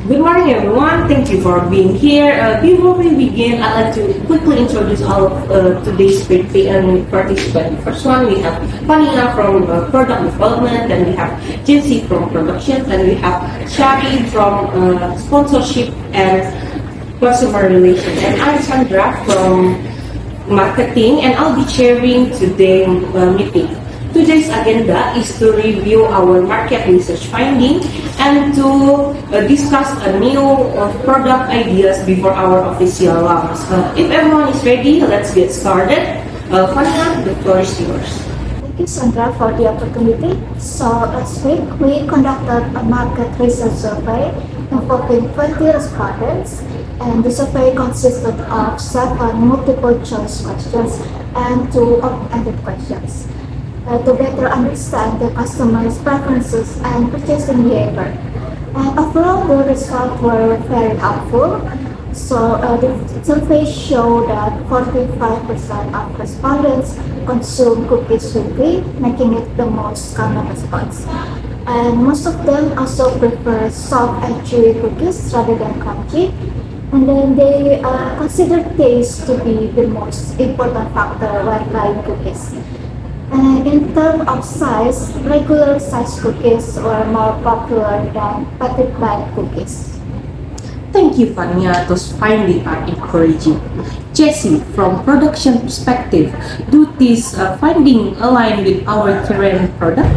Good morning, everyone. Thank you for being here. Before we begin, I'd like to quickly introduce all of today's participants. First one, we have Fania from product development, then we have Jinsi from production, then we have Shari from sponsorship and customer relations, and I'm Sandra from marketing, and I'll be chairing today's meeting. Today's agenda is to review our market research finding and to discuss a new product ideas before our official launch. If everyone is ready, let's get started. Fania, the floor is yours. Thank you, Sandra, for the opportunity. So last week, we conducted a market research survey involving 20 respondents, and the survey consisted of 7 multiple choice questions and 2 open-ended questions to better understand the customer's preferences and purchasing behavior. And overall, the results were very helpful. So the survey showed that 45% of respondents consume cookies weekly, making it the most common response. And most of them also prefer soft and chewy cookies rather than crunchy. And then they consider taste to be the most important factor when buying cookies. And in terms of size, regular size cookies were more popular than petit bite cookies. Thank you, Fania. Those findings are encouraging. Jessie, from production perspective, do these findings align with our current product?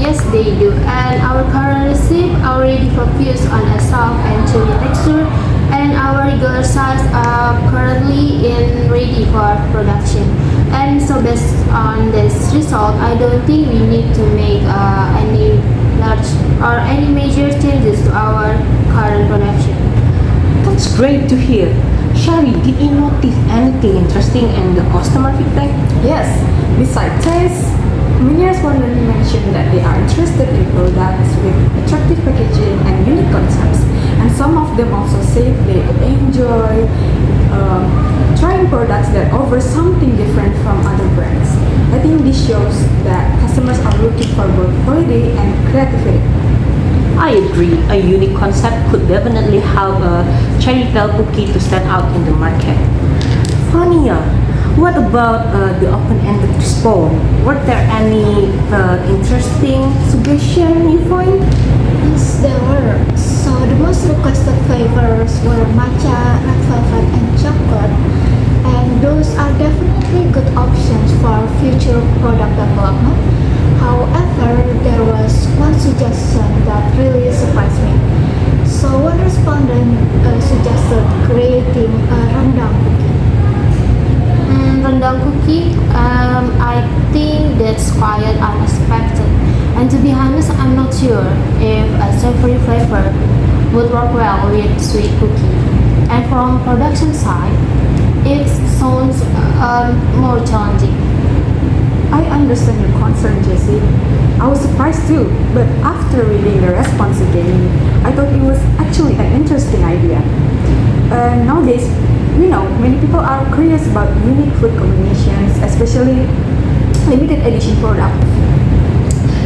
Yes, they do. And our current recipe already focus on a soft and chewy texture, and our regular size are currently ready for production. And so based on this result, I don't think we need to make any large or any major changes to our current production. That's great to hear. Shari, did you notice anything interesting in the customer feedback? Yes, besides taste, many respondents mentioned that they are interested in products with attractive packaging and unique concepts. And some of them also say they enjoy trying products that offer something different from other brands. I think this shows that customers are looking for both quality and creativity. I agree. A unique concept could definitely help a cherry bell cookie to stand out in the market. Fania, what about the open-ended response? Were there any interesting suggestions you find? Yes, there were. So the most requested flavors were matcha, red velvet, and chocolate. And those are definitely good options for future product development. However, there was one suggestion that really surprised me. So one respondent suggested creating a rendang cookie. Rendang cookie, I think that's quite unexpected. And to be honest, I'm not sure if a savory flavor would work well with sweet cookie. And from production side, it sounds more challenging. I understand your concern, Jessie. I was surprised too, but after reading the response again, I thought it was actually an interesting idea. Nowadays, many people are curious about unique food combinations, especially limited edition products.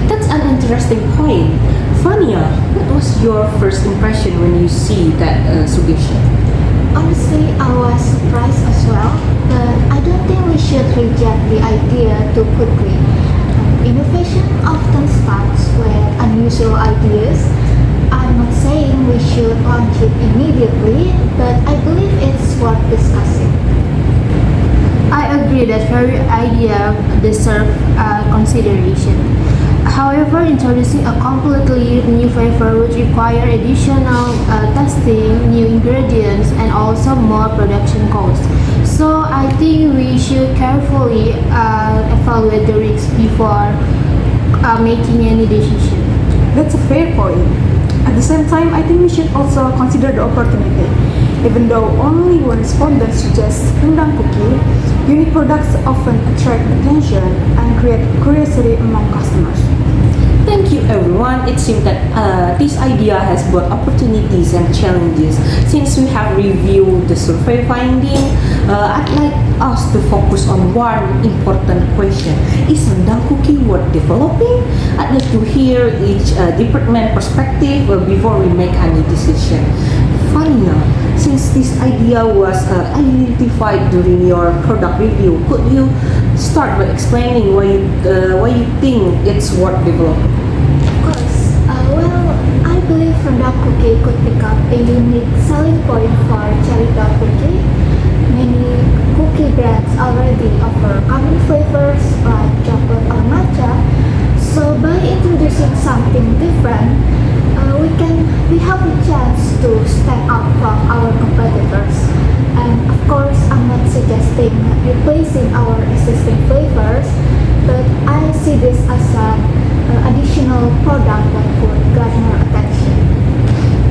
That's an interesting point. Fania, what was your first impression when you see that suggestion? Honestly, I was surprised as well, but I don't think we should reject the idea too quickly. Innovation often starts with unusual ideas. I'm not saying we should launch it immediately, but I believe it's worth discussing. I agree that very idea deserve consideration. However, introducing a completely new flavor would require additional testing, new ingredients, and also more production costs. So I think we should carefully evaluate the risks before making any decision. That's a fair point. At the same time, I think we should also consider the opportunity. Even though only one respondent suggests rendang cookie, unique products often attract attention and create curiosity among customers. Thank you, everyone. It seems that this idea has both opportunities and challenges. Since we have reviewed the survey finding, I'd like us to focus on one important question. Is rendang cookie worth developing? developing? I'd like to hear each department perspective before we make any decision. Fania, since this idea was identified during your product review, could you start by explaining why you think it's worth developing? Of course. I believe rendang cookie could become a unique selling point for Charita Cookie. Many cookie brands already offer common flavors like chocolate or matcha. So by introducing something different, we have a chance to stand out from our competitors. And of course, I'm not suggesting replacing our existing flavors, but I see this as an additional product that could garner attention.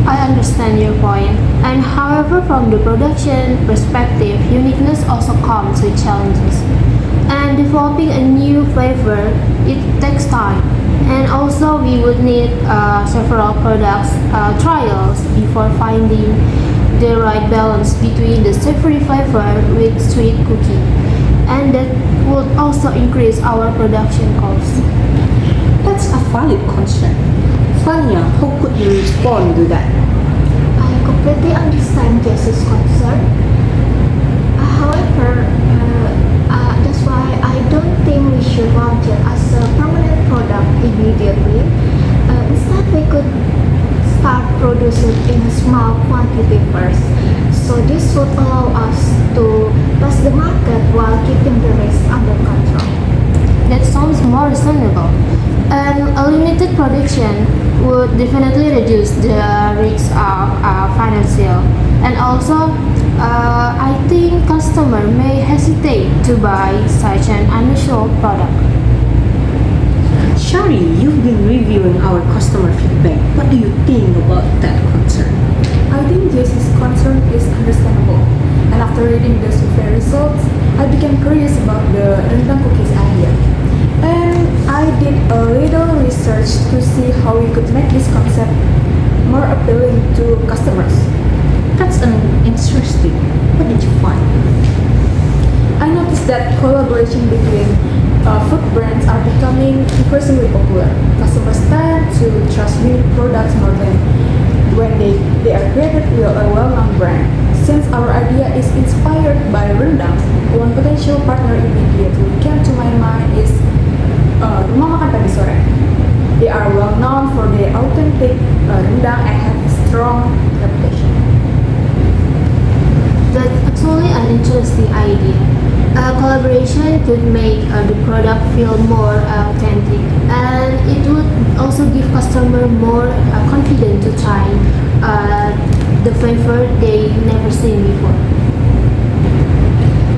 I understand your point, and however, from the production perspective, uniqueness also comes with challenges. And developing a new flavor, it takes time. And also, we would need several products trials before finding the right balance between the savory flavor with sweet cookie. And that would also increase our production costs. That's a valid concern. Fania, how could you respond to that? I completely understand Jesse's concern. However, that's why I don't think we should launch it as a permanent product immediately. Instead, we could start producing in a small quantity first. So this would allow us to test the market while keeping the risk under control. That sounds more reasonable. And a limited production would definitely reduce the risk of financial. And also, I think customer may hesitate to buy such an unusual product. Shari, you've been reviewing our customer feedback. What do you think about that concern? I think Jesse's concern is understandable. And after reading the survey results, I became curious about the rendang cookies idea. And I did a little research to see how we could make this concept more appealing to customers. That's interesting. What did you find? I noticed that collaboration between food brands are becoming increasingly popular. Customers tend to trust unique products more than when they are created with a well-known brand. Since our idea is inspired by rendang, one potential partner immediately came to my mind is Rumah Makan Pagi Sore. They are well known for their authentic rendang and have a strong reputation. That's actually an interesting idea. Collaboration could make the product feel more authentic, and it would also give customer more confidence to try the flavor they never seen before.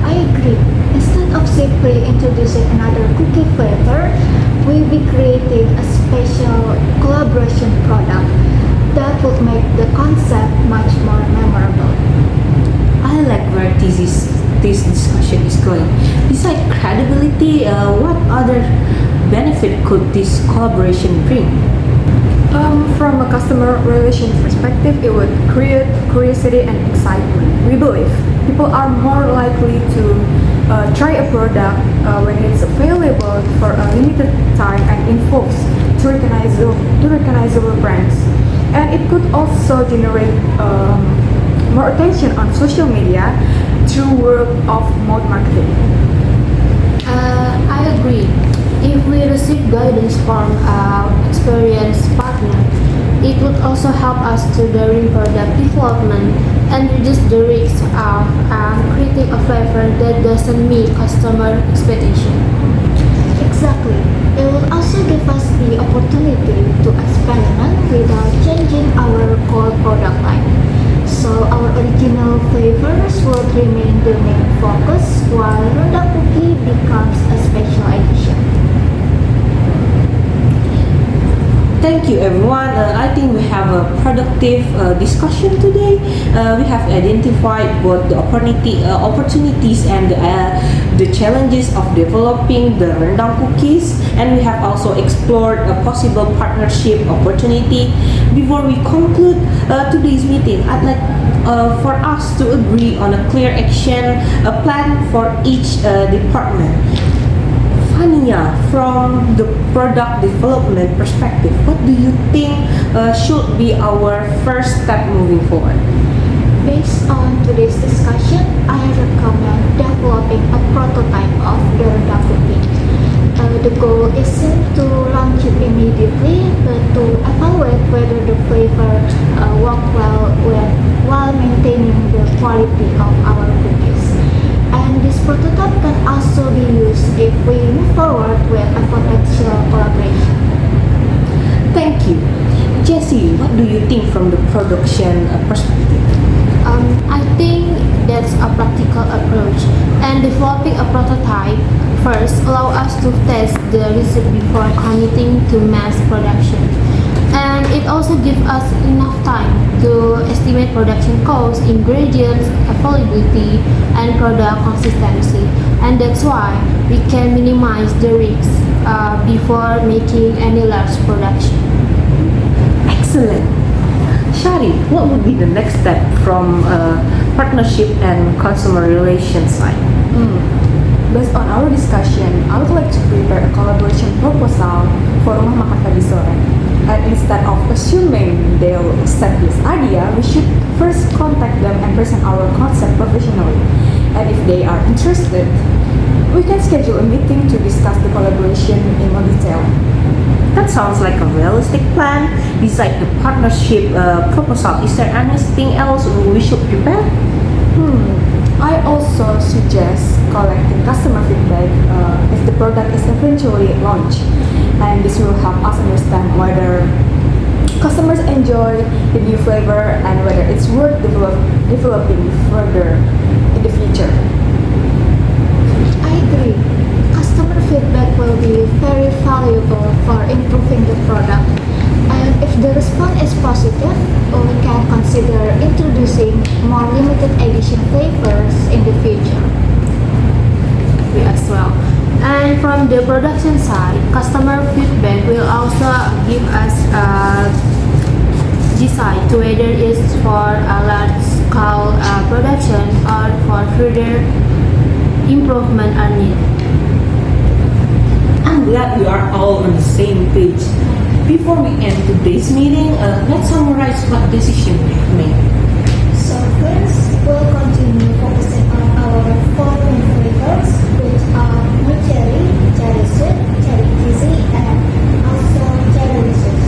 I agree. Instead of simply introducing another cookie flavor, we'll be creating a special collaboration product that would make the concept much more memorable. I like where this discussion is going. Besides credibility, what other benefit could this collaboration bring? From a customer relation perspective, it would create curiosity and excitement. We believe people are more likely to try a product when it's available for a limited time and involves two recognizable brands. And it could also generate more attention on social media through word of mouth marketing. I agree. If we receive guidance from our experienced partner, it would also help us to during product development and reduce the risk of creating a flavor that doesn't meet customer expectation. Exactly. It will also give us the opportunity to experiment without changing our core product line. So our original flavors will remain the main focus while rendang cookie becomes a special edition. Thank you, everyone. I think we have a productive discussion today. We have identified both the opportunities and the challenges of developing the rendang cookies, and we have also explored a possible partnership opportunity. Before we conclude today's meeting, I'd like for us to agree on a clear action plan for each department. Fania, from the product development perspective, what do you think should be our first step moving forward? Based on today's discussion, I recommend developing a prototype of the Renda cookie. The goal isn't to launch it immediately, but to evaluate whether the flavor work well while maintaining the quality of our cookies. And this prototype can also be used if we move forward with a potential collaboration. Thank you. Jessie, what do you think from the production perspective? I think that's a practical approach, and developing a prototype first allow us to test the recipe before committing to mass production. And it also gives us enough time to estimate production costs, ingredients, availability, and product consistency. And that's why we can minimize the risks before making any large production. Excellent. Shari, what would be the next step from partnership and consumer relations side? Based on our discussion, I would like to prepare a collaboration proposal for Rumah Makan Pagi Sore. And instead of assuming they'll accept this idea, we should first contact them and present our concept professionally. And if they are interested, we can schedule a meeting to discuss the collaboration in more detail. That sounds like a realistic plan. Besides the partnership proposal, is there anything else we should prepare? I also suggest collecting customer feedback if the product is eventually launched, and this will help us understand whether customers enjoy the new flavor and whether it's worth developing further in the future. I agree. Customer feedback will be very valuable for improving the product. And if the response is positive, we can consider introducing more limited edition flavors in the future. We as well. And from the production side, customer feedback will also give us decide to whether it's for a large scale production or for further improvement are needed. I'm glad we are all on the same page. Before we end today's meeting, let's summarize what decision we've made. So first, we'll continue focusing on our four main flavors, which are no cherry, cherry sweet, cherry cheesy, and also cherry delicious.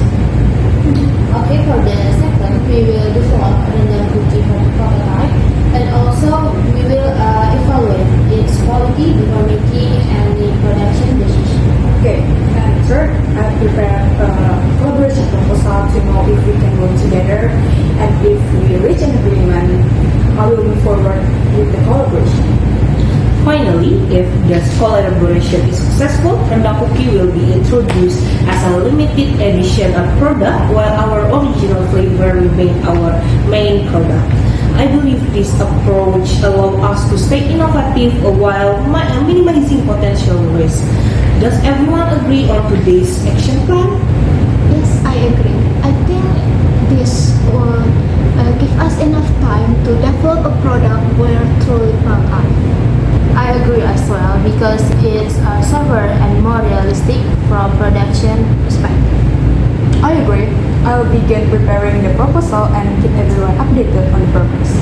Okay, for the second, we will develop a random cookie for the prototype, and also we will evaluate its quality before making any production decision. Okay, and third, I prepare a collaboration proposal to know if we can work together, and if we reach an agreement, I will move forward with the collaboration. Finally, if the collaboration is successful, Renda Cookie will be introduced as a limited edition product while our original flavor remains our main product. I believe this approach allows us to stay innovative while minimizing potential risk. Does everyone agree on today's action plan? Yes, I agree. I think this will give us enough time to develop a product we're truly proud of. I agree as well because it's safer and more realistic from production perspective. I agree. I will begin preparing the proposal and keep everyone updated on the progress.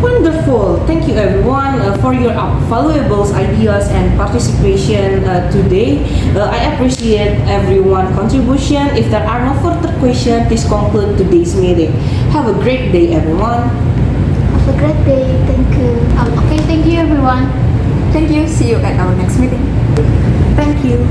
Wonderful! Thank you everyone for your valuable ideas and participation today. I appreciate everyone's contribution. If there are no further questions, please conclude today's meeting. Have a great day everyone. Have a great day. Thank you. Okay, thank you everyone. Thank you. See you at our next meeting. Thank you.